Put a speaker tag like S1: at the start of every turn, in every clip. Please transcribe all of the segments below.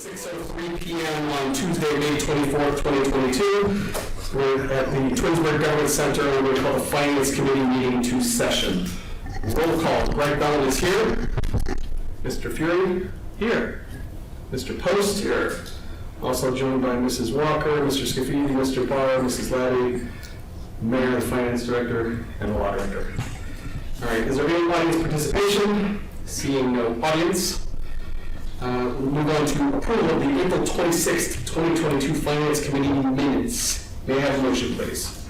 S1: 6:03 p.m. on Tuesday, May 24th, 2022. We're at the Twinsburg Government Center, and we call the Finance Committee meeting to session. Roll call. Greg Bellin is here. Mr. Fury, here. Mr. Post, here. Also joined by Mrs. Walker, Mr. Scafidi, Mr. Barr, Mrs. Laddie, Mayor, the Finance Director, and the Law Director. All right, is there any audience participation? Seeing no audience. We'll move on to approval of the April 26th, 2022 Finance Committee minutes. May I have a motion, please?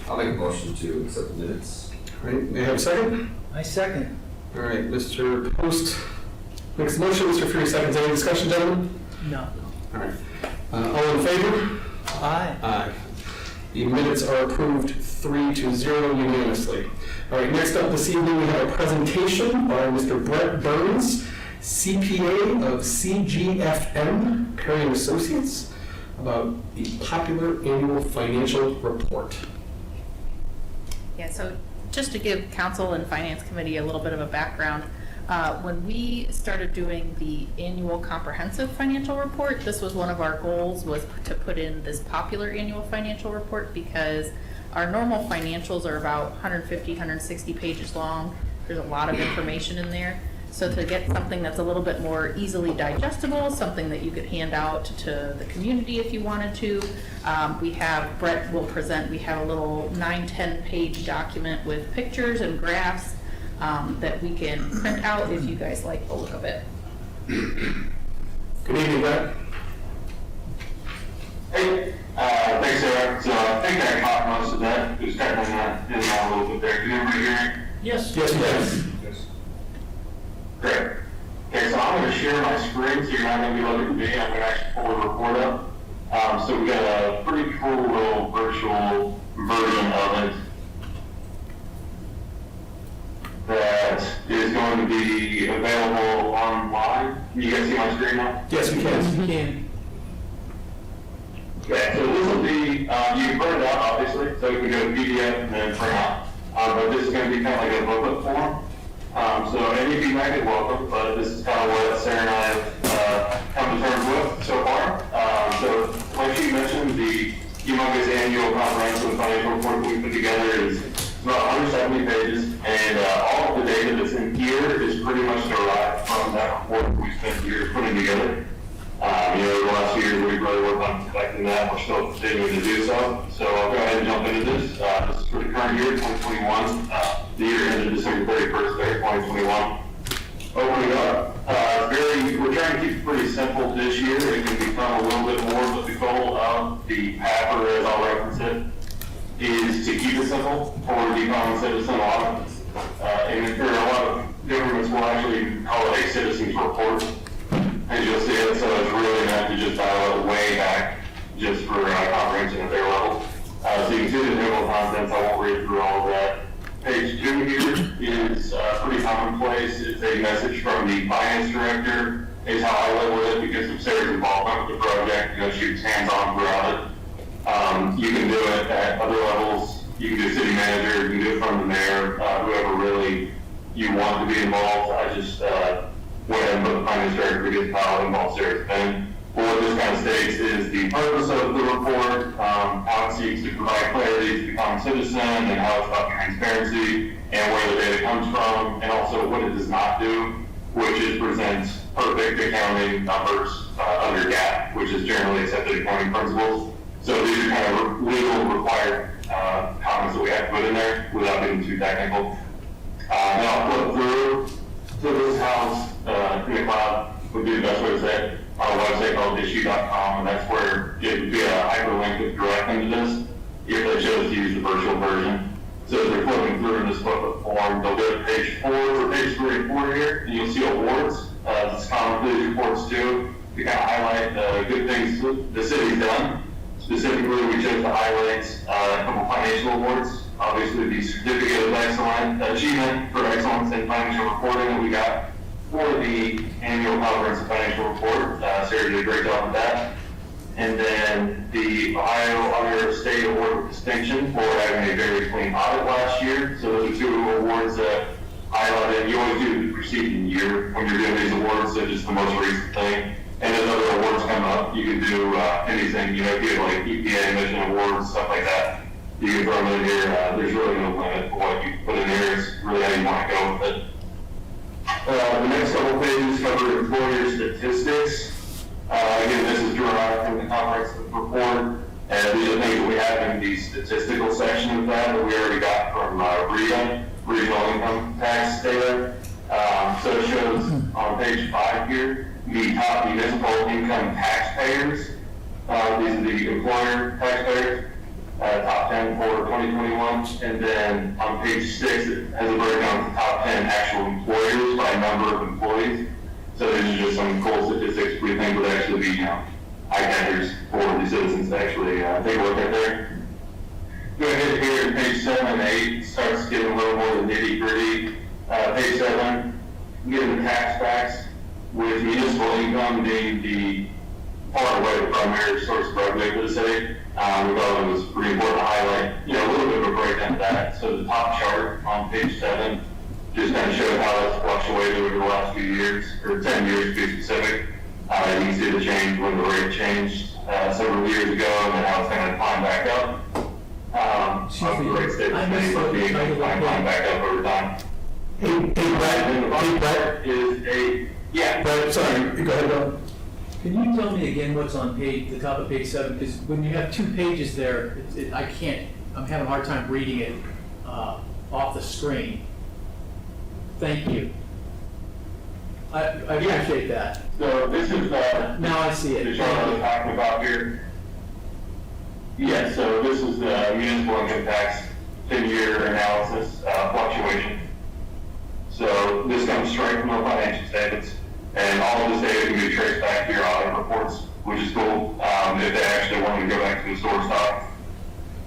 S2: I'll make a motion to accept the minutes.
S1: All right, may I have a second?
S3: I second.
S1: All right, Mr. Post makes the motion, Mr. Fury seconds. Any discussion, gentlemen?
S3: No.
S1: All right. All in favor?
S3: Aye.
S1: Aye. The minutes are approved 3-0 unanimously. All right, next up this evening we have a presentation by Mr. Brett Burns, CPA of CGFM, Perry & Associates, about the popular annual financial report.
S4: Yeah, so just to give council and finance committee a little bit of a background, when we started doing the annual comprehensive financial report, this was one of our goals, was to put in this popular annual financial report, because our normal financials are about 150, 160 pages long. There's a lot of information in there. So to get something that's a little bit more easily digestible, something that you could hand out to the community if you wanted to, Brett will present, we have a little 9-10 page document with pictures and graphs that we can print out if you guys like the look of it.
S1: Good evening, Brett.
S5: Hey, thanks, Eric. So I think I caught most of that. It was definitely not in there a little bit there. Can everybody hear me?
S3: Yes.
S1: Yes, yes.
S5: Great. Okay, so I'm going to share my screen, so you're not going to be looking at me. I'm going to actually pull the report up. So we got a pretty cool little virtual version of it that is going to be available online. Can you guys see my screen now?
S1: Yes, we can.
S3: You can.
S5: Okay, so this will be, you can print it out obviously, so you can go to PDF and then print out. But this is going to be kind of like a booklet form. So any feedback is welcome, but this is kind of what Sarah and I have come to terms with so far. So like she mentioned, the humongous annual comprehensive financial report we put together is about 170 pages, and all of the data that's in here is pretty much derived from that report we spent years putting together. The last few years we've really worked on collecting that. We're still continuing to do so. So I'll go ahead and jump into this. This is for the current year, 2021. The year ended December 31st, 2021. Opening up, we're trying to keep it pretty simple this year. It can become a little bit more, but the goal of the PAPR, as I'll reference it, is to keep it simple for the common citizen audience. And for a lot of governments, we'll actually call it a citizen's report. As you'll see it, so it's really meant to just dial it way back just for comprehension at their level. So you can see the table of contents. I won't read through all of that. Page 2 here is pretty commonplace. It's a message from the finance director, is how I live with it because of Sarah's involvement with the project. She's hands-on throughout it. You can do it at other levels. You can do city manager, you can do it from the mayor, whoever really you want to be involved. I just went and put the finance director to get how involved Sarah's been. But what this kind of states is the purpose of the report, how it seeks to provide clarity to the common citizen, and how it's about transparency and where the data comes from, and also what it does not do, which is present perfect accounting numbers under GAAP, which is generally accepted accounting principles. So these are kind of legal required comments that we have to put in there without getting too technical. Now I'll flip through to this house in the cloud would be the best way to say it. Our website called issue.com, and that's where it would be a hyperlink that direct into this if they chose to use the virtual version. So as they're flipping through in this booklet form, they'll go to page 4 or page 3 and 4 here, and you'll see awards. It's common for these reports too, to kind of highlight the good things the city's done. Specifically, we chose to highlight a couple financial awards. Obviously, the Certificate of Excellent Achievement for Excellence in Financial Reporting that we got for the annual comprehensive financial report. Sarah did a great job with that. And then the Ohio Auditor State Award of Distinction for having a very clean audit last year. So those are 2 awards that highlighted. You always do the preceding year when you're doing these awards, so just the most recent thing. And those other awards you can do anything, you know, if you have like EPA emission awards, stuff like that, you can throw them in here. There's really no limit for what you can put in here. It's really how you want to go with it. The next couple pages cover employer statistics. Again, this is derived from the comprehensive report, and these are things that we have in the statistical section of that we already got from RIA, Regional Income Tax data. So it shows on page 5 here, the top municipal income taxpayers. These are the employer taxpayers, top 10 for 2021. And then on page 6, it has a breakdown of the top 10 actual employers by number of employees. So these are just some cool statistics we think would actually be, you know, eye-catchers for the citizens to actually take a look at there. Go ahead here, page 7 and 8 starts getting a little more the nitty-gritty. Page 7, getting the tax facts, with municipal income being the far away the primary source of revenue for the city. We thought it was pretty important to highlight, you know, a little bit of a breakdown of that. So the top chart on page 7 just kind of shows how that's fluctuated over the last few years, or 10 years to be specific. You can see the change when the rate changed several years ago, and then how it's going to climb back up. The rate stayed the same, but being climb back up over time.
S1: Hey, Brett.
S5: Is a, yeah.
S1: Brett, sorry, go ahead, Bill.
S3: Can you tell me again what's on the top of page 7? Because when you have 2 pages there, I'm having a hard time reading it off the screen. Thank you. I appreciate that.
S5: So this is
S3: Now I see it.
S5: the chart I was talking about here. Yeah, so this is the municipal income tax 10-year analysis fluctuation. So this comes straight from the financial statements, and all of this data can be traced back to your audit reports, which is cool if they actually want to go back to the source stock.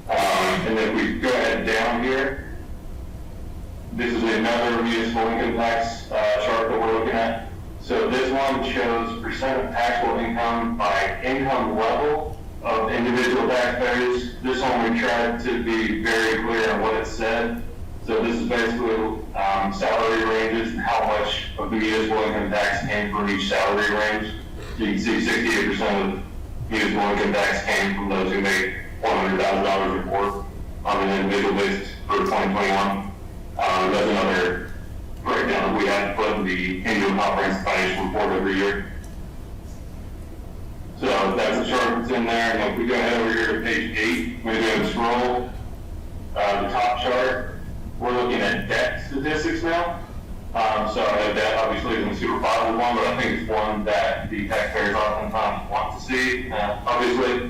S5: And if we go ahead down here, this is another municipal income tax chart that we're looking at. So this one shows percent of taxable income by income level of individual taxpayers. This one we tried to be very clear on what it said. So this is basically salary ranges and how much of the municipal income tax came from each salary range. So you can see 68% of municipal income tax came from those who make $100,000 or more on an individual basis for 2021. That's another breakdown that we had to put in the annual comprehensive financial report every year. So that's the chart that's in there. And if we go ahead over here to page 8, maybe go scroll, the top chart, we're looking at debt statistics now. So I know debt obviously isn't a super positive one, but I think it's one that the taxpayers oftentimes want to see. Obviously,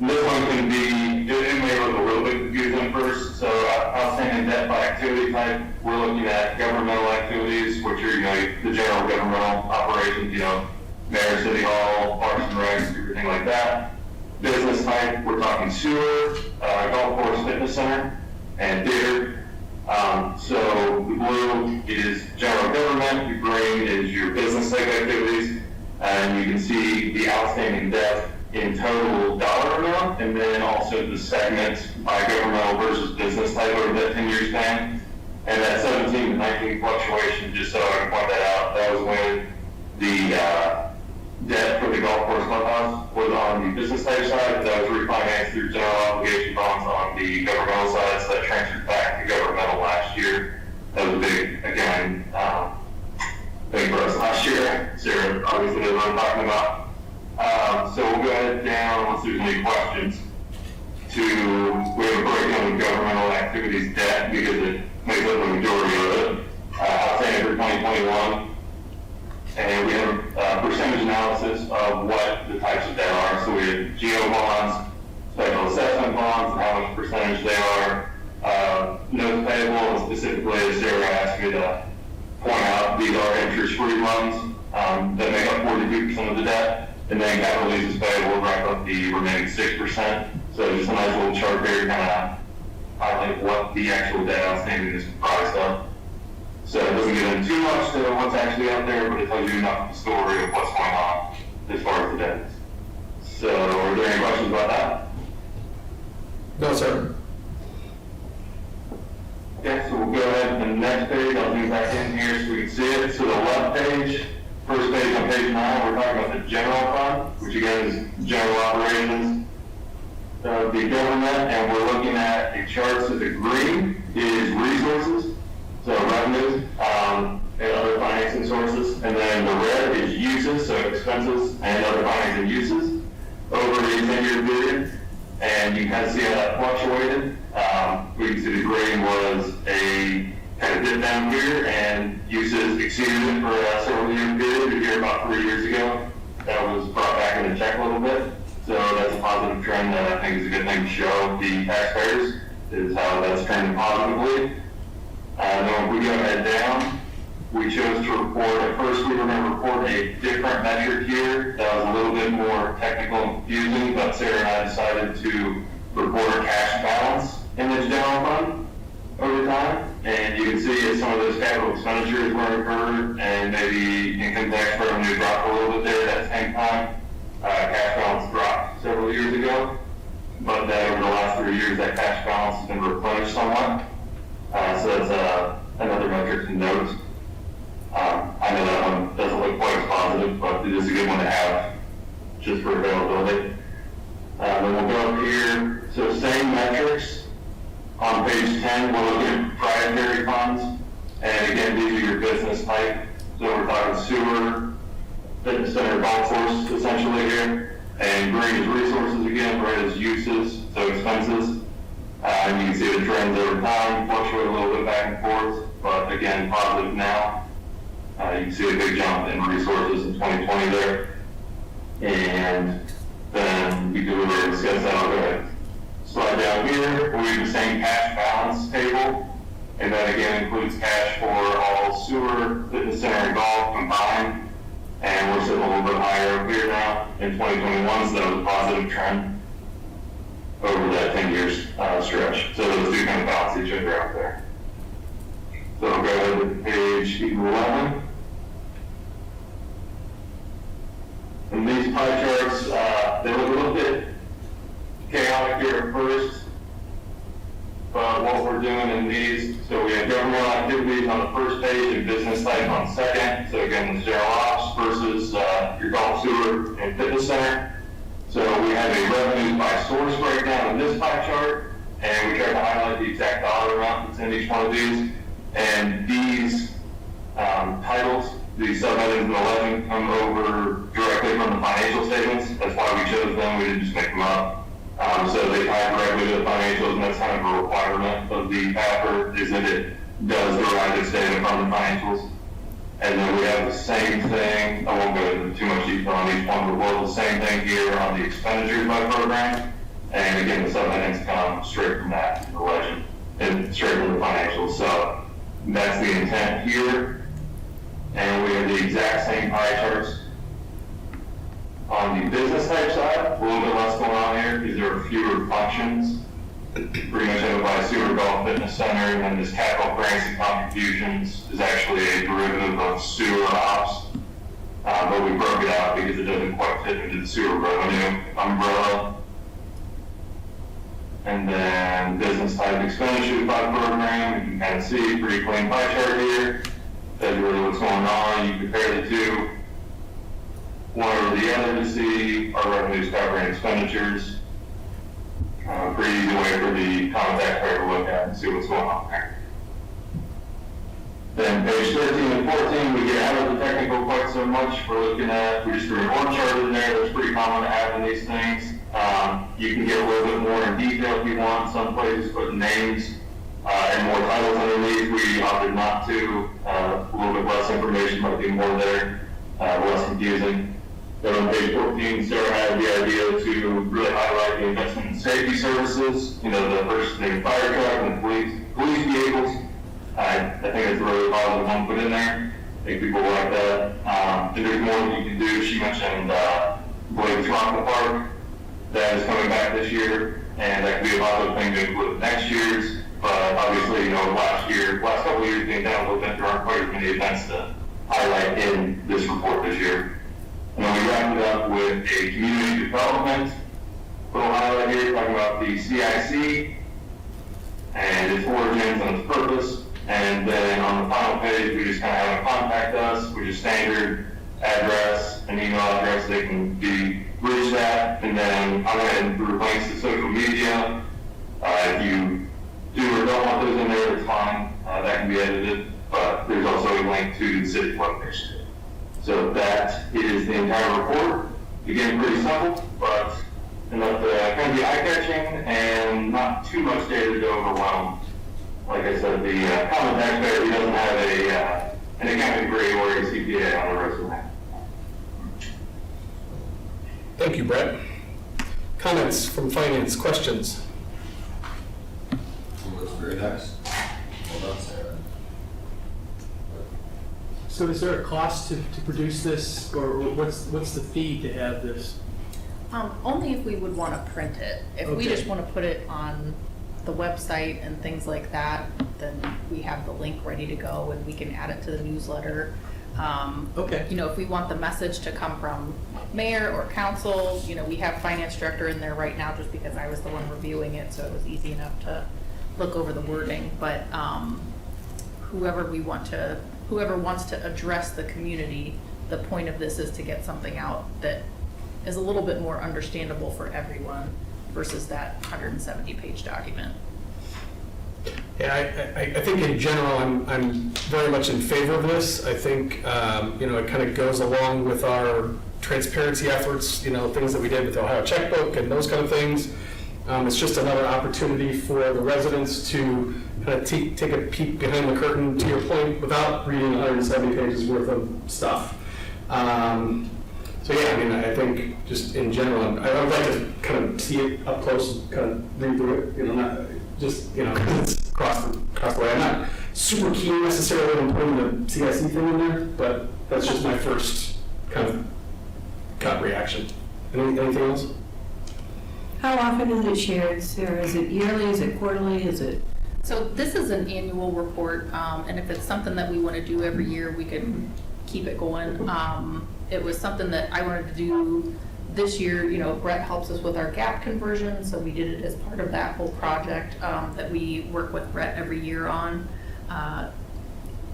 S5: this one can be, it may look a little bit confusing first. So outstanding debt by activity type, we're looking at governmental activities, which are, you know, the general governmental operations, you know, mayor, city hall, parks and recs, everything like that. Business type, we're talking sewer, golf course, fitness center, and theater. So the blue is general government, the green is your business type activities, and you can see the outstanding debt in total dollar amount, and then also the segments by governmental versus business type over that 10-year span. And that 17 to 19 fluctuation, just so I can point that out, that was when the debt for the golf course clubhouse was on the business type side. That was refinanced through general obligation bonds on the governmental side, so that transferred back to governmental last year. That was a big, again, thing for us last year. Sarah obviously knows what I'm talking about. So we'll go ahead down, unless there's any questions, we have a breakdown of governmental activities debt because it makes up the majority of it. Outstanding for 2021. And we have a percentage analysis of what the types of debt are. So we have GO bonds, special assessment bonds, and how much percentage they are. Notes payable, and specifically, as Sarah asked me to point out, these are interest-free loans that make up 42% of the debt. And then capital leases payable wrap up the remaining 6%. So just a nice little chart there to kind of highlight what the actual debt outstanding is comprised of. So it doesn't get into too much to what's actually out there, but it tells you enough of the story of what's going on as far as the debt is. So are there any questions about that?
S1: No, sir.
S5: Okay, so we'll go ahead to the next page. I'll zoom back in here so we can see it. So the left page, first page on page 9, we're talking about the general fund, which again is general operations of the government, and we're looking at a chart. So the green is resources, so revenues, and other financing sources, and then the red is uses, so expenses and other financing uses over the 10-year period, and you can kind of see how that fluctuated. We can see the green was a kind of dip down here, and uses exceeded it for a several-year period. Here about 3 years ago, that was brought back into check a little bit. So that's a positive trend that I think is a good thing to show the taxpayers, is how that's trending positively. Then if we go ahead down, we chose to report, at first we were going to report a different metric here that was a little bit more technical and confusing, but Sarah and I decided to report a cash balance in the general fund over time. And you can see as some of those capital expenditures were incurred and maybe income tax revenue dropped a little bit there at the same time. Cash balance dropped several years ago, but that over the last 3 years, that cash balance has been replenished somewhat. So that's another metric to note. I know that one doesn't look quite as positive, but it is a good one to have just for availability. Then we'll go up here. So same metrics. On page 10, we're looking at proprietary funds. And again, these are your business type. So we're talking sewer, fitness center, golf course, essentially here. And green is resources again, red is uses, so expenses. And you can see the trends over time, fluctuate a little bit back and forth, but again, positive now. You can see a big jump in resources in 2020 there. And then we do a little discuss that. I'll go ahead. Slide down here, we do the same cash balance table. And that again includes cash for all sewer, fitness center, and golf combined. And we're sitting a little bit higher up here now in 2021, so that was a positive trend over that 10 years stretch. So those two kind of balance each other out there. So I'll go ahead to page 11. And these pie charts, they look a little bit chaotic here at first, but what we're doing in these, so we have governmental activities on the first page and business type on the second. So again, the general ops versus your golf, sewer, and fitness center. So we have a revenues by source breakdown in this pie chart, and we try to highlight the exact dollar amount that's in each one of these. And these titles, the subheadings and 11, come over directly from the financial statements. That's why we chose them. We didn't just make them up. So they tie directly to the financials, and that's kind of a requirement of the PAPR, is that it does derive its data from the financials. And then we have the same thing. I won't go into too much detail on each one, but we'll have the same thing here on the expenditures by program. And again, the subheadings come straight from that, the legend, and straight from the financials. So that's the intent here. And we have the exact same pie charts on the business type side. A little bit less going on here because there are fewer functions. Pretty much have by sewer, golf, fitness center, and then this capital grants and contributions is actually a derivative of sewer ops. But we broke it out because it doesn't quite fit into the sewer revenue umbrella. And then business type expenditures by program, you can kind of see pretty clean pie chart here. Tells you really what's going on. You compare the two, one over the other to see our revenues covering expenditures. Pretty easy way for the common taxpayer to look at and see what's going on there. Then page 13 and 14, we get out of the technical quite so much. We're looking at, we just threw an org chart in there. That's pretty common to have in these things. You can get a little bit more in detail if you want. Some places put names and more titles underneath. We opted not to. A little bit less information might be more there, less confusing. Then on page 14, Sarah had the idea to really highlight the investment in safety services. You know, the first thing, fire truck and police vehicles. I think it's a really positive one put in there. I think people like that. If there's more that you can do, she mentioned Blake's Rocket Park. That is coming back this year, and that could be a positive thing to include next year's. But obviously, you know, last couple of years being down a little bit, there aren't quite as many events to highlight in this report this year. And then we wrapped it up with a community development little highlight here, talking about the CIC and its origins and its purpose. And then on the final page, we just kind of have a contact us, which is standard. address, an email address they can be reached at, and then I went ahead and threw links to social media. If you do or don't want those in there, it's fine. That can be edited, but there's also a link to the city webpage. So that is the entire report. Again, pretty simple, but enough to kind of be eye-catching and not too much data to overwhelm. Like I said, the common taxpayer, he doesn't have an accounting degree or a CPA on the resume.
S1: Thank you, Brett. Comments from finance, questions?
S2: Looks very nice. Well done, Sarah.
S3: So is there a cost to produce this, or what's the fee to have this?
S4: Only if we would want to print it. If we
S3: Okay.
S4: just want to put it on the website and things like that, then we have the link ready to go and we can add it to the newsletter.
S3: Okay.
S4: You know, if we want the message to come from mayor or council, you know, we have finance director in there right now just because I was the one reviewing it, so it was easy enough to look over the wording. But whoever wants to address the community, the point of this is to get something out that is a little bit more understandable for everyone versus that 170-page document.
S1: Yeah, I think in general, I'm very much in favor of this. I think, you know, it kind of goes along with our transparency efforts, you know, things that we did with the Ohio checkbook and those kind of things. It's just another opportunity for the residents to kind of take a peek behind the curtain, to your point, without reading 170 pages worth of stuff. So yeah, I mean, I think just in general, I would like to kind of see it up close and kind of read through it, you know, not just, you know, it's across the way. I'm not super keen necessarily on putting the CIC thing in there, but that's just my first kind of gut reaction. Anything else?
S6: How often is it shared, Sarah? Is it yearly, is it quarterly, is it?
S4: So this is an annual report, and if it's something that we want to do every year, we could keep it going. It was something that I wanted to do this year. You know, Brett helps us with our gap conversion, so we did it as part of that whole project that we work with Brett every year on.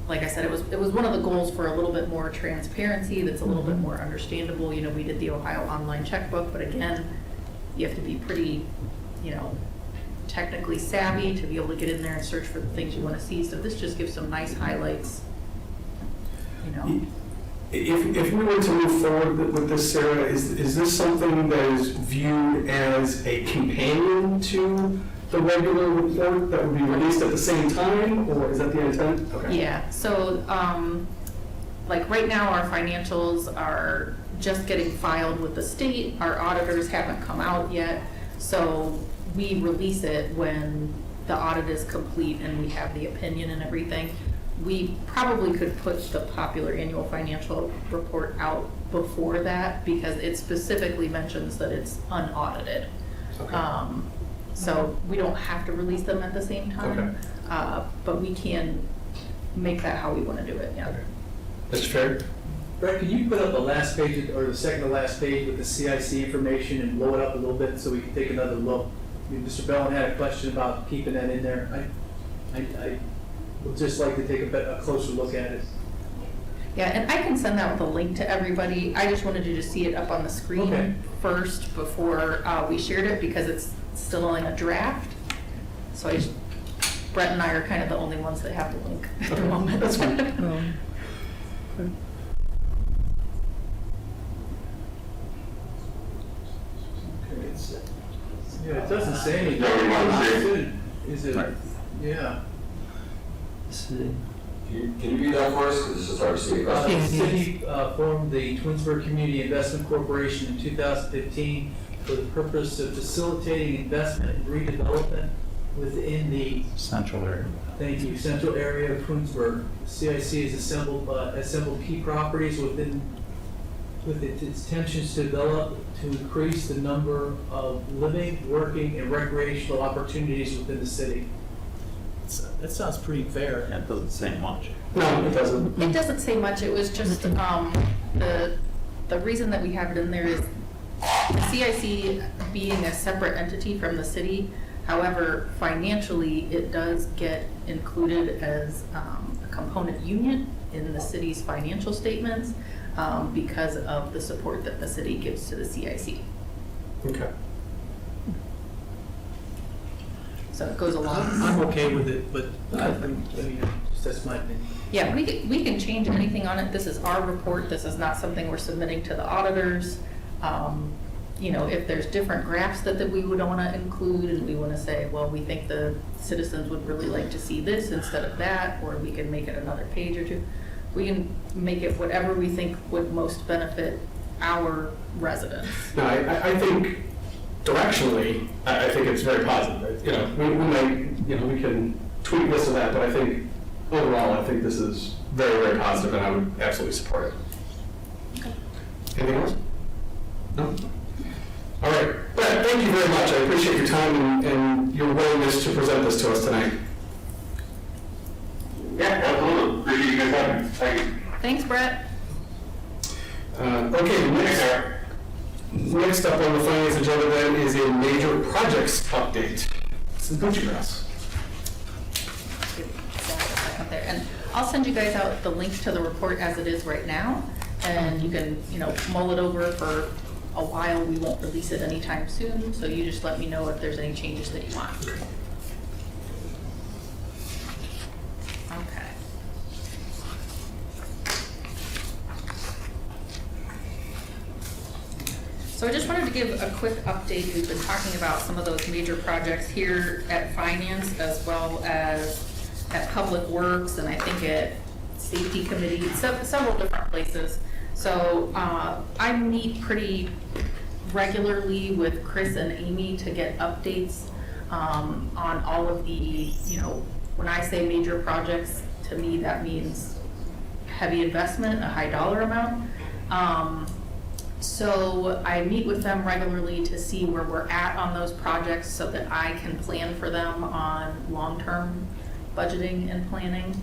S4: Like I said, it was one of the goals for a little bit more transparency that's a little bit more understandable. You know, we did the Ohio online checkbook, but again, you have to be pretty, you know, technically savvy to be able to get in there and search for the things you want to see. So this just gives some nice highlights, you know.
S1: If we were to move forward with this, Sarah, is this something that is viewed as a companion to the regular report that would be released at the same time, or is that the intent? Okay.
S4: Yeah, so, like right now, our financials are just getting filed with the state. Our auditors haven't come out yet. So we release it when the audit is complete and we have the opinion and everything. We probably could put the popular annual financial report out before that because it specifically mentions that it's unaudited.
S1: Okay.
S4: So we don't have to release them at the same time, but we can make that how we want to do it, yeah.
S1: Okay. Mr. Fair?
S3: Brett, can you put up the last page, or the second to last page with the CIC information and blow it up a little bit so we can take another look? I mean, Mr. Bellin had a question about keeping that in there. I would just like to take a closer look at it.
S4: Yeah, and I can send that with a link to everybody. I just wanted you to see it up on the screen first before we shared it because it's still in a draft. So Brett and I are kind of the only ones that have the link at the moment.
S1: That's fine.
S3: Yeah, it doesn't say anything.
S5: No, we want to see.
S3: Is it? Yeah.
S2: Can you read that for us? Because this is hard to see across.
S3: The
S6: Yeah, it is.
S3: city formed the Twinsburg Community Investment Corporation in 2015 for the purpose of facilitating investment and redevelopment within the
S7: Central area.
S3: Thank you. Central area of Twinsburg. CIC has assembled key properties with its intentions to develop to increase the number of living, working, and recreational opportunities within the city.
S7: That sounds pretty fair. That doesn't say much.
S1: No, it doesn't.
S4: It doesn't say much. It was just the reason that we have it in there is the CIC being a separate entity from the city. However, financially, it does get included as a component unit in the city's financial statements. because of the support that the city gives to the CIC.
S1: Okay.
S4: So it goes along.
S3: I'm okay with it, but that's my opinion.
S4: Yeah, we can change anything on it. This is our report. This is not something we're submitting to the auditors. You know, if there's different graphs that we would want to include and we want to say, well, we think the citizens would really like to see this instead of that, or we can make it another page or two. We can make it whatever we think would most benefit our residents.
S1: No, I think directionally, I think it's very positive. You know, we might, you know, we can tweak this or that, but I think overall, I think this is very, very positive, and I would absolutely support it. Anything else? No? All right. Brett, thank you very much. I appreciate your time and your willingness to present this to us tonight.
S5: Yeah, absolutely. Appreciate you guys having me. Thank you.
S4: Thanks, Brett.
S1: Okay, next up on the finance agenda then is a major projects update. This is Butchie Grass.
S4: There. And I'll send you guys out the link to the report as it is right now, and you can, you know, mull it over for a while. We won't release it anytime soon, so you just let me know if there's any changes that you want. Okay. So I just wanted to give a quick update. We've been talking about some of those major projects here at Finance as well as at Public Works, and I think at Safety Committee, several different places. So I meet pretty regularly with Chris and Amy to get updates on all of the, you know, when I say major projects, to me that means heavy investment, a high dollar amount. So I meet with them regularly to see where we're at on those projects so that I can plan for them on long-term budgeting and planning.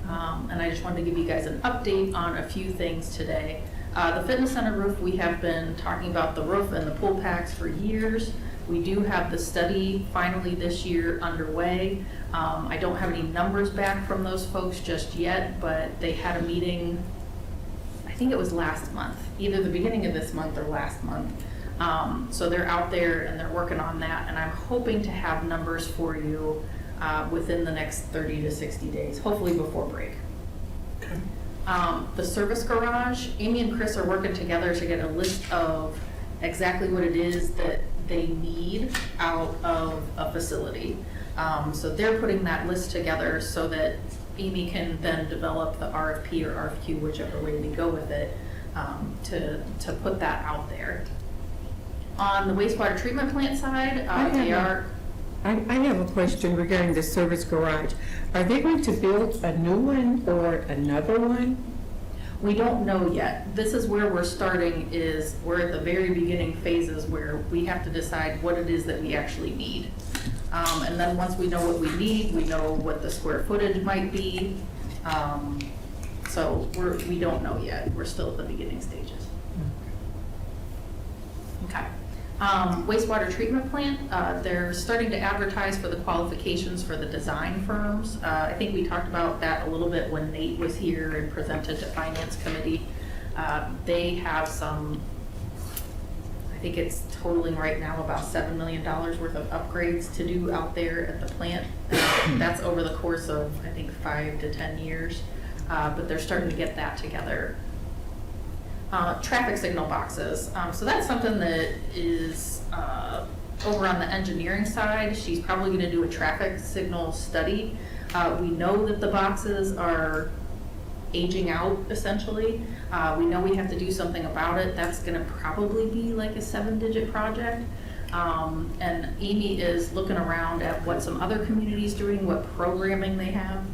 S4: And I just wanted to give you guys an update on a few things today. The fitness center roof, we have been talking about the roof and the pool packs for years. We do have the study finally this year underway. I don't have any numbers back from those folks just yet, but they had a meeting, I think it was last month, either the beginning of this month or last month. So they're out there and they're working on that, and I'm hoping to have numbers for you within the next 30 to 60 days, hopefully before break.
S1: Okay.
S4: The service garage, Amy and Chris are working together to get a list of exactly what it is that they need out of a facility. So they're putting that list together so that Amy can then develop the RFP or RFQ, whichever way we go with it, to put that out there. On the wastewater treatment plant side, they are...
S6: I have a question regarding the service garage. Are they going to build a new one or another one?
S4: We don't know yet. This is where we're starting, is we're at the very beginning phases where we have to decide what it is that we actually need. And then once we know what we need, we know what the square footage might be. So we don't know yet. We're still at the beginning stages. Okay. Wastewater treatment plant, they're starting to advertise for the qualifications for the design firms. I think we talked about that a little bit when Nate was here and presented to Finance Committee. They have some, I think it's totaling right now about $7 million worth of upgrades to do out there at the plant. That's over the course of, I think, 5 to 10 years. But they're starting to get that together. Traffic signal boxes. So that's something that is over on the engineering side. She's probably going to do a traffic signal study. We know that the boxes are aging out, essentially. We know we have to do something about it. That's going to probably be like a 7-digit project. And Amy is looking around at what some other communities doing, what programming they have.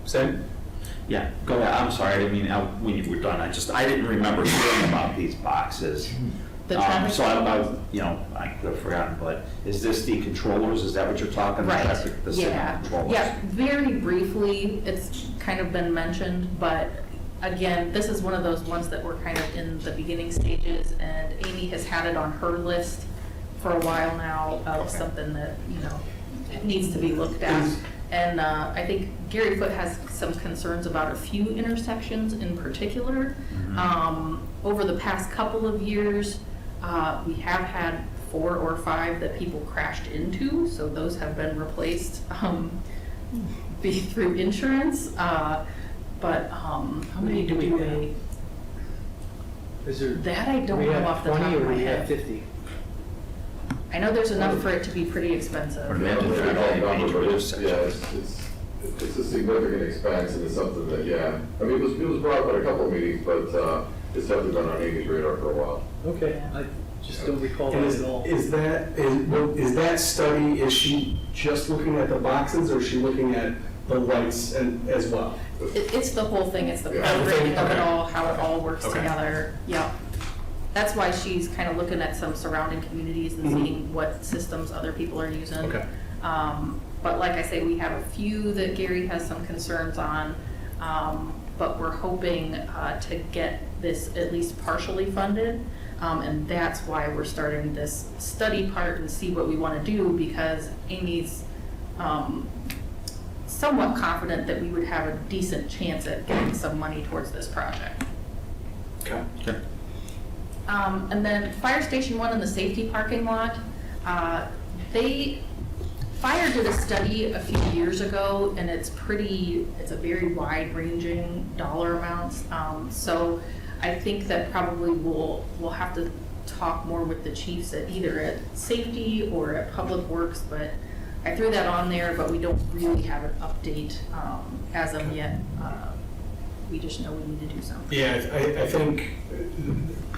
S1: Sam?
S8: Yeah, go ahead. I'm sorry, I didn't mean, when you were done, I didn't remember hearing about these boxes.
S4: The traffic
S8: So I could have forgotten, but is this the controllers? Is that what you're talking about?
S4: Right,
S8: The signal controllers?
S4: Yeah, very briefly, it's kind of been mentioned, but again, this is one of those ones that we're kind of in the beginning stages, and Amy has had it on her list for a while now of something that, it needs to be looked at. And I think Gary Foote has some concerns about a few intersections in particular. Over the past couple of years, we have had 4 or 5 that people crashed into, so those have been replaced through insurance. But how many do we pay?
S3: Is there?
S4: That I don't
S3: do we
S4: know
S3: have
S4: off the
S3: 20
S4: top
S3: or
S4: of
S3: do
S4: my
S3: we have
S4: head.
S3: 50?
S4: I know there's enough for it to be pretty expensive.
S8: Or
S2: Yeah,
S8: Imagine
S2: it's
S8: if
S2: a
S8: we
S2: all
S8: had
S2: number,
S8: each
S2: but
S8: intersection.
S2: it's a significant expense, and it's something that, yeah, I mean, it was brought up at a couple of meetings, but it's definitely been on Amy's radar for a while.
S3: Okay, I just don't recall
S1: And
S3: that at all.
S1: is that study, is she just looking at the boxes, or is she looking at the lights and, as well?
S4: It's the whole thing, it's the
S2: Yeah.
S4: programming of it
S1: Okay.
S4: all, how it all works
S1: Okay.
S4: together, yep. That's why she's kind of looking at some surrounding communities and
S1: Mhm.
S4: seeing what systems other people are using.
S1: Okay.
S4: But like I say, we have a few that Gary has some concerns on, but we're hoping to get this at least partially funded. And that's why we're starting this study part and see what we want to do, because Amy's somewhat confident that we would have a decent chance at getting some money towards this project.
S1: Okay.
S8: Okay.
S4: And then Fire Station 1 in the safety parking lot, Fire did a study a few years ago, and it's a very wide-ranging dollar amounts. So I think that probably we'll have to talk more with the chiefs at either at safety or at Public Works, but I threw that on there, but we don't really have an update as of yet. We just know we need to do something.
S1: Yeah,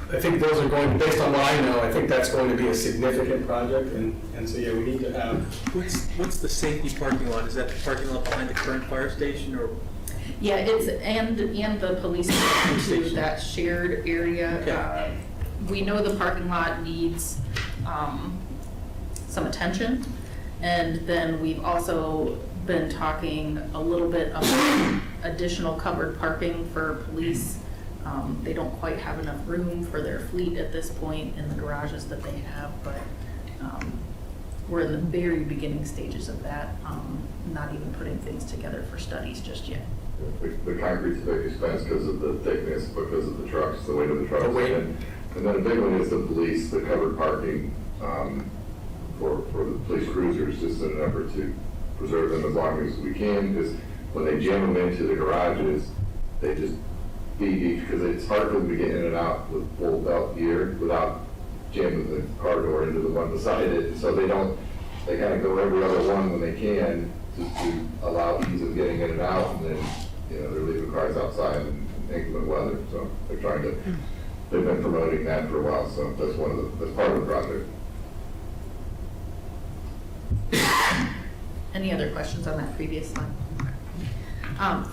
S1: I think those are going, based on what I know, I think that's going to be a significant project, and so, yeah, we need to have,
S3: What's the safety parking lot? Is that the parking lot behind the current fire station, or?
S4: Yeah, and the police station too,
S3: Station.
S4: that shared area.
S3: Okay.
S4: We know the parking lot needs some attention. And then we've also been talking a little bit about additional covered parking for police. They don't quite have enough room for their fleet at this point in the garages that they have, but we're in the very beginning stages of that, not even putting things together for studies just yet.
S2: The concrete's a big expense because of the thickness, because of the trucks, the weight of the trucks.
S1: The weight.
S2: And then a big one is the police, the covered parking for the police cruisers, just in an effort to preserve them as long as we can, because when they jam them into the garages, they just beep, because it's hard for them to get in and out with full belt gear without jamming the car door into the one beside it. So they kind of go every other one when they can, just to allow ease of getting in and out, and then, they're leaving cars outside in inclement weather. So they've been promoting that for a while, so that's part of the project.
S4: Any other questions on that previous slide?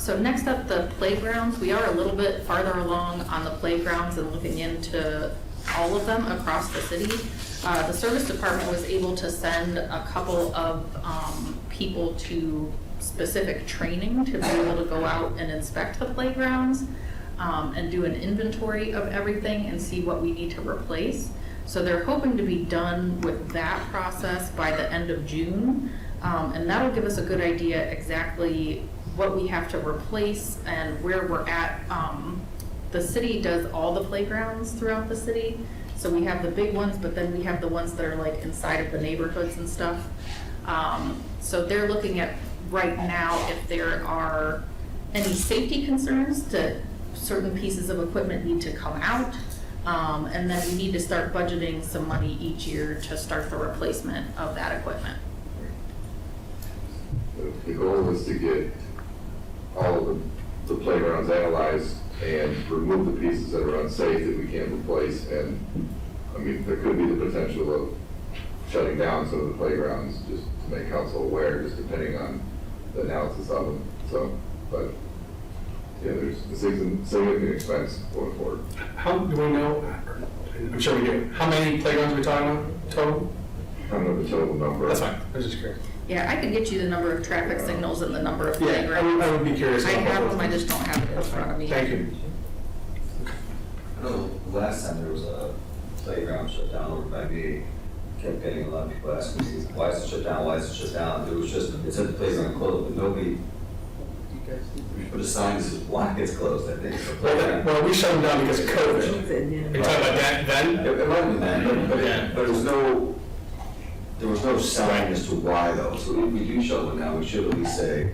S4: So next up, the playgrounds. We are a little bit farther along on the playgrounds and looking into all of them across the city. The service department was able to send a couple of people to specific training to be able to go out and inspect the playgrounds and do an inventory of everything and see what we need to replace. So they're hoping to be done with that process by the end of June. And that'll give us a good idea exactly what we have to replace and where we're at. The city does all the playgrounds throughout the city. So we have the big ones, but then we have the ones that are like inside of the neighborhoods and stuff. So they're looking at right now if there are any safety concerns that certain pieces of equipment need to come out. And then we need to start budgeting some money each year to start the replacement of that equipment.
S2: The goal is to get all of the playgrounds analyzed and remove the pieces that are unsafe that we can't replace. And, I mean, there could be the potential of shutting down some of the playgrounds just to make council aware, just depending on the analysis of them. So, but, yeah, there's a significant expense going forward.
S1: how do we know, I'm sure we do, how many playgrounds are we talking about total?
S2: I don't know the total number.
S1: That's fine, I was just curious.
S4: Yeah, I could get you the number of traffic signals and the number of
S1: Yeah,
S4: playgrounds.
S1: I would be curious.
S4: I
S1: about
S4: have
S1: both
S4: them, I
S1: those.
S4: just don't have it in
S1: That's
S4: front of
S1: fine,
S4: me.
S1: thank you.
S9: I know the last time there was a playground shut down over by me, kept getting a lot of people asking me, why is it shut down, why is it shut down? It was just, it said the playground closed, but nobody, we put a sign that says why it's closed, I think. The playground.
S1: Well, we shut them down because of COVID. Are you talking about that then?
S9: It might have been that, but
S1: Yeah.
S9: there was no sign as to why though, so if we do shut one down, we should at least say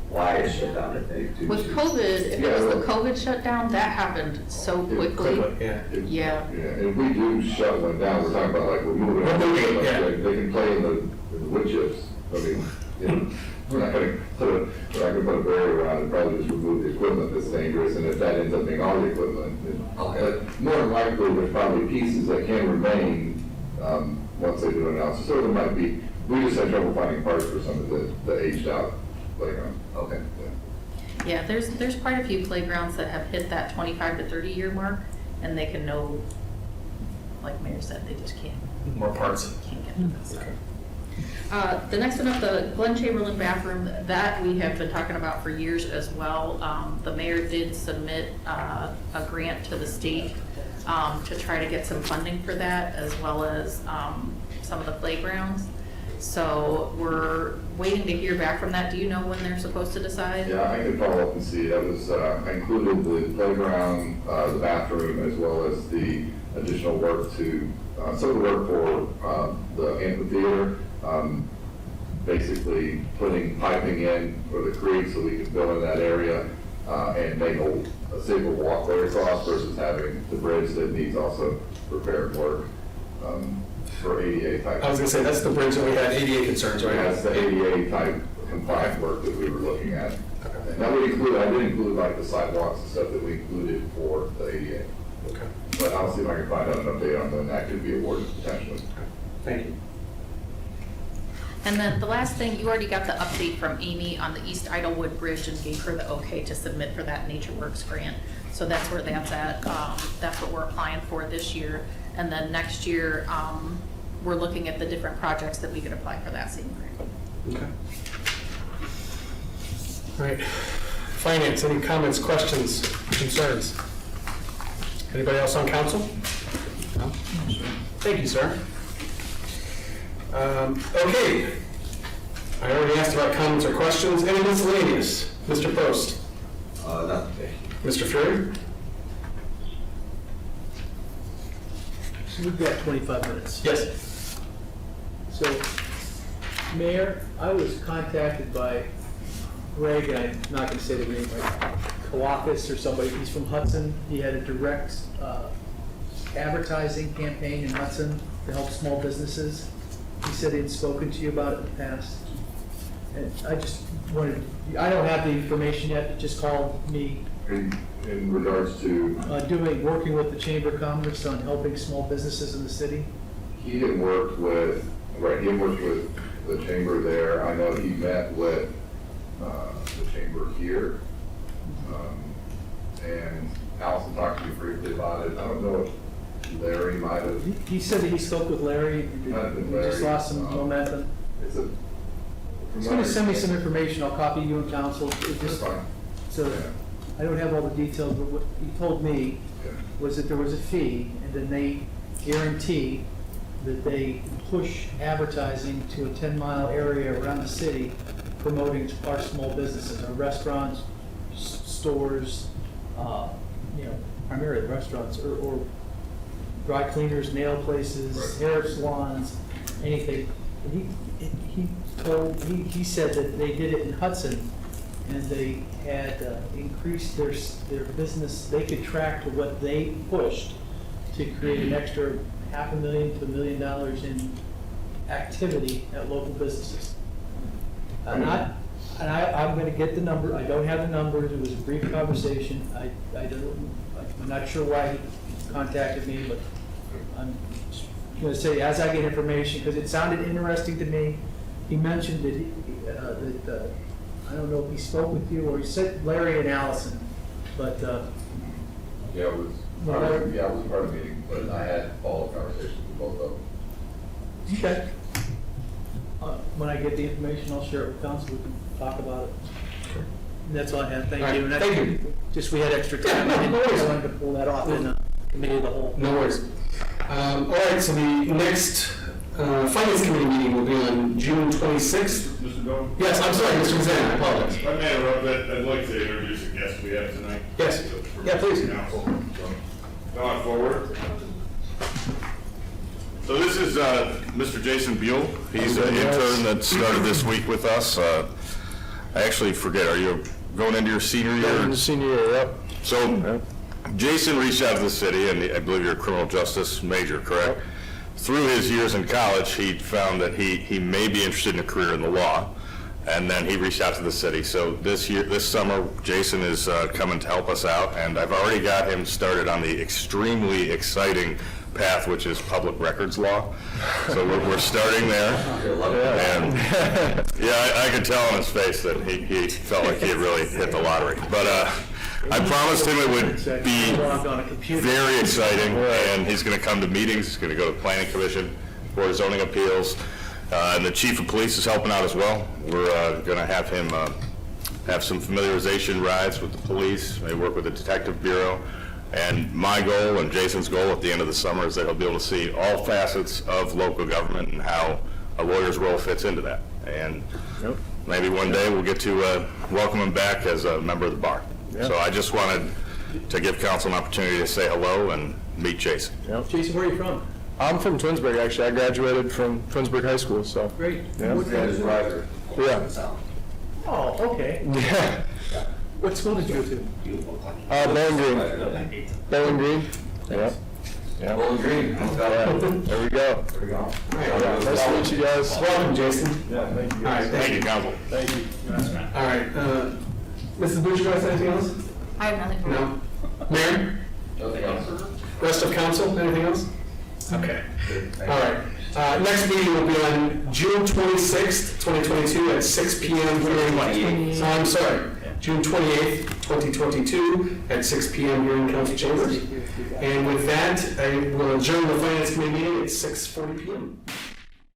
S9: why it's shut down, I think. due
S4: With
S9: to-
S4: COVID, if
S2: Yeah,
S4: it was
S2: well-
S4: the COVID shutdown, that happened so quickly.
S1: Yeah.
S4: Yeah.
S2: Yeah, and if we do shut one down, we're talking about like removing.
S1: Removing, yeah.
S2: They can play in the wood chips. I mean, you know, we're not gonna put a barrier around it, probably just remove the equipment that's dangerous, and if that ends up being all the equipment, then.
S9: Okay.
S2: But more than likely, there's probably pieces that can remain, once they do an analysis. So there might be, we just had trouble finding parts for some of the aged out playground.
S9: Okay.
S4: Yeah, there's quite a few playgrounds that have hit that 25 to 30-year mark, and they can like Mayor said, they just can't
S1: More parts.
S4: get them. The next one up, the Glen Chamberlain bathroom, that we have been talking about for years as well. The mayor did submit a grant to the state to try to get some funding for that, as well as some of the playgrounds. So we're waiting to hear back from that. Do you know when they're supposed to decide?
S2: Yeah, I can follow up and see. That was, I included the playground, the bathroom, as well as the additional work to, some of the work for the amphitheater, basically putting piping in for the creek so we can fill in that area and make a safer walkway across versus having the bridge that needs also repair work for ADA type.
S1: I was gonna say, that's the bridge that we had ADA concerns, right?
S2: That's the ADA type compliant work that we were looking at. And that would include, I did include like the sidewalks and stuff that we included for the ADA.
S1: Okay.
S2: But I'll see if I can find out an update on when that could be awarded potentially.
S1: Thank you.
S4: And then the last thing, you already got the update from Amy on the East Idlewood Bridge and gave her the okay to submit for that NatureWorks grant. So that's where that's at. That's what we're applying for this year. And then next year, we're looking at the different projects that we could apply for that same grant.
S1: Okay. All right. Finance, any comments, questions, concerns? Anybody else on council? No? Thank you, sir. Okay. I already asked about comments or questions. Any miscellaneous? Mr. Post?
S9: Nothing, thank you.
S1: Mr. Fury?
S3: So we've got 25 minutes.
S1: Yes.
S3: So, Mayor, I was contacted by Greg, and I'm not going to say the name, like Kawakis or somebody, he's from Hudson. He had a direct advertising campaign in Hudson to help small businesses. He said he had spoken to you about it in the past. And I just wanted, I don't have the information yet, he just called me,
S2: In regards to,
S3: working with the Chamber of Commerce on helping small businesses in the city.
S2: he had worked with, right, he had worked with the chamber there. I know he met with the chamber here. And Allison talked to me briefly about it. I don't know if Larry might have.
S3: He said that he spoke with Larry, and
S2: Might have been
S3: we just
S2: Larry.
S3: lost some momentum.
S2: It's a.
S3: He's gonna send me some information, I'll copy you and council, it
S2: That's
S3: just,
S2: fine.
S3: so,
S2: Yeah.
S3: I don't have all the details, but what he told me
S2: Yeah.
S3: was that there was a fee, and then they guarantee that they push advertising to a 10-mile area around the city promoting our small businesses, our restaurants, stores, primarily restaurants, or dry cleaners, nail places,
S2: Right.
S3: hair salons, anything. And he said that they did it in Hudson, and they had increased their business, they could track to what they pushed to create an extra $500,000 to $1 million in activity at local businesses. I'm gonna get the number, I don't have the numbers, it was a brief conversation, I'm not sure why he contacted me, but I'm gonna say, as I get information, because it sounded interesting to me, he mentioned that I don't know if he spoke with you, or he said Larry and Allison, but,
S2: Yeah, it was, it was part of the meeting, but I had follow-up conversations with both of them.
S3: okay. When I get the information, I'll share it with council, we can talk about it. And that's all I have, thank
S1: All right,
S3: you. And
S1: thank you.
S3: Just, we had extra time, I wanted to pull that off in committee of the whole.
S1: No worries. All right, so the next Finance Committee meeting will be on June 26th.
S10: Mr. Gold?
S1: Yes, I'm sorry, Mr. Rosanna, I apologize.
S10: If I may interrupt, I'd like to introduce a guest we have tonight.
S1: Yes. Yeah, please.
S10: Council. So, come on forward. So this is Mr. Jason Buell. He's an intern that started this week with us. I actually forget, are you going into your senior year?
S11: Senior year, yep.
S10: So Jason reached out to the city, and I believe you're a criminal justice major, correct? Through his years in college, he found that he may be interested in a career in the law, and then he reached out to the city. So this summer, Jason is coming to help us out, and I've already got him started on the extremely exciting path, which is public records law. So we're starting there. And yeah, I could tell on his face that he felt like he had really hit the lottery. But I promised him it would be very exciting, and he's going to come to meetings. He's going to go to Planning Commission, Board of Zoning Appeals, and the Chief of Police is helping out as well. We're going to have him have some familiarization rides with the police, maybe work with the Detective Bureau. And my goal and Jason's goal at the end of the summer is that he'll be able to see all facets of local government and how a lawyer's role fits into that. And maybe one day we'll get to welcome him back as a member of the bar. So I just wanted to give council an opportunity to say hello and meet Jason.
S3: Jason, where are you from?
S11: I'm from Twinsburg, actually. I graduated from Twinsburg High School, so.
S3: Great.
S11: Yeah. Yeah.
S3: Oh, okay.
S11: Yeah.
S3: What school did you go to?
S11: Bowling Green. Bowling Green. Yeah. Yeah.
S9: Bowling Green.
S11: There we go.
S9: There we go.
S11: Yeah. Nice to meet you guys.
S1: Welcome, Jason.
S11: Yeah, thank you.
S1: All right,
S10: Thank you, council.
S11: Thank you.
S1: All right, Mrs. Butcher, guys, anything else?
S4: I have nothing.
S1: No. Mayor?
S9: Nothing else.
S1: Rest of council, anything else? Okay. All right. Next meeting will be on June 26th, 2022 at 6 p.m. here in, I'm sorry, June 28th, 2022 at 6 p.m. here in council chambers. And with that, I will adjourn the finance committee meeting at 6:40 p.m.